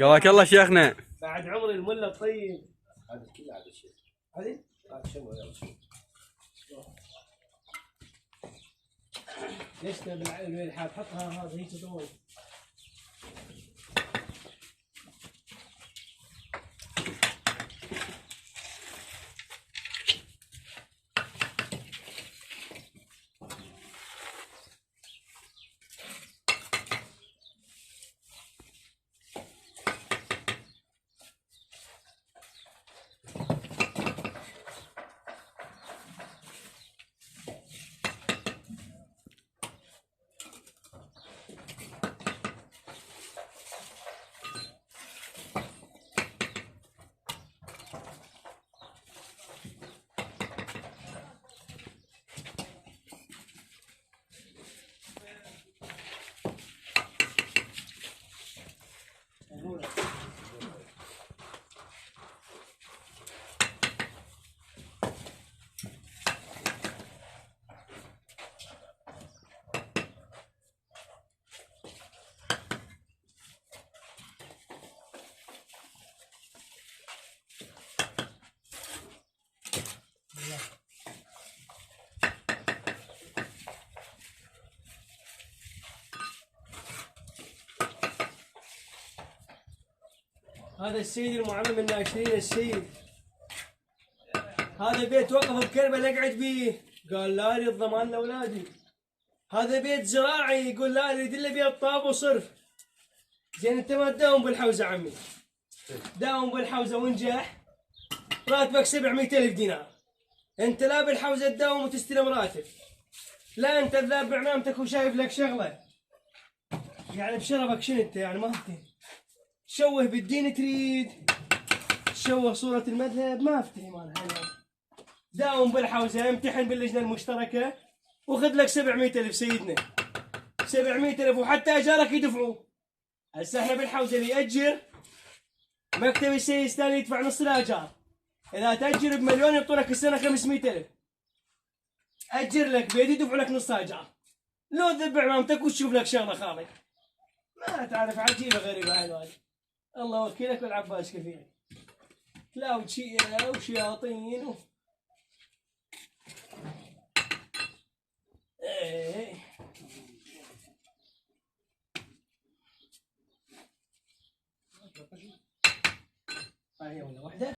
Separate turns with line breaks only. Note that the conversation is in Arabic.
قواك الله شيخنا.
بعد عمر المله الطيب. هذا كله هذا الشيء. هذه؟ هذا شنو يا شيخ؟ ليش بالحال حطها هذا هي تطول. هذا السيد المعلم الناشرين السيد. هذا بيت وقف بكربلاء اقعد بيه، قال لا اريد ضمان لاولادي. هذا بيت زراعي، يقول لا اريد الا بيت طاب وصرف. زين انت ما تداوم بالحوزه عمي، داوم بالحوزه وانجح، راتبك 700,000 دينار. انت لا بالحوزه تداوم وتستلم راتب، لا انت ذاب برنامجك وشايف لك شغله. يعني بشرفك شنو انت يعني ما افتهم. شوه بالدين تريد، شوه صورة المذهب ما افتهم انا. داوم بالحوزة، امتحن باللجنة المشتركة وخذ لك 700,000 سيدنا، 700,000 وحتى اجارك يدفعوه. هسه احنا بالحوزة اللي يأجر مكتب السيد الثاني يدفع نص الاجار. اذا تأجر بمليون يعطونك السنة 500,000. أجر لك بيت يدفعوا لك نص اجار. لو تذبح عمامتك وتشوف لك شغلة خالي. ما تعرف، عجيبة غريبة هاي. الله وكيلك والعباس كفيلك. لا وشياطين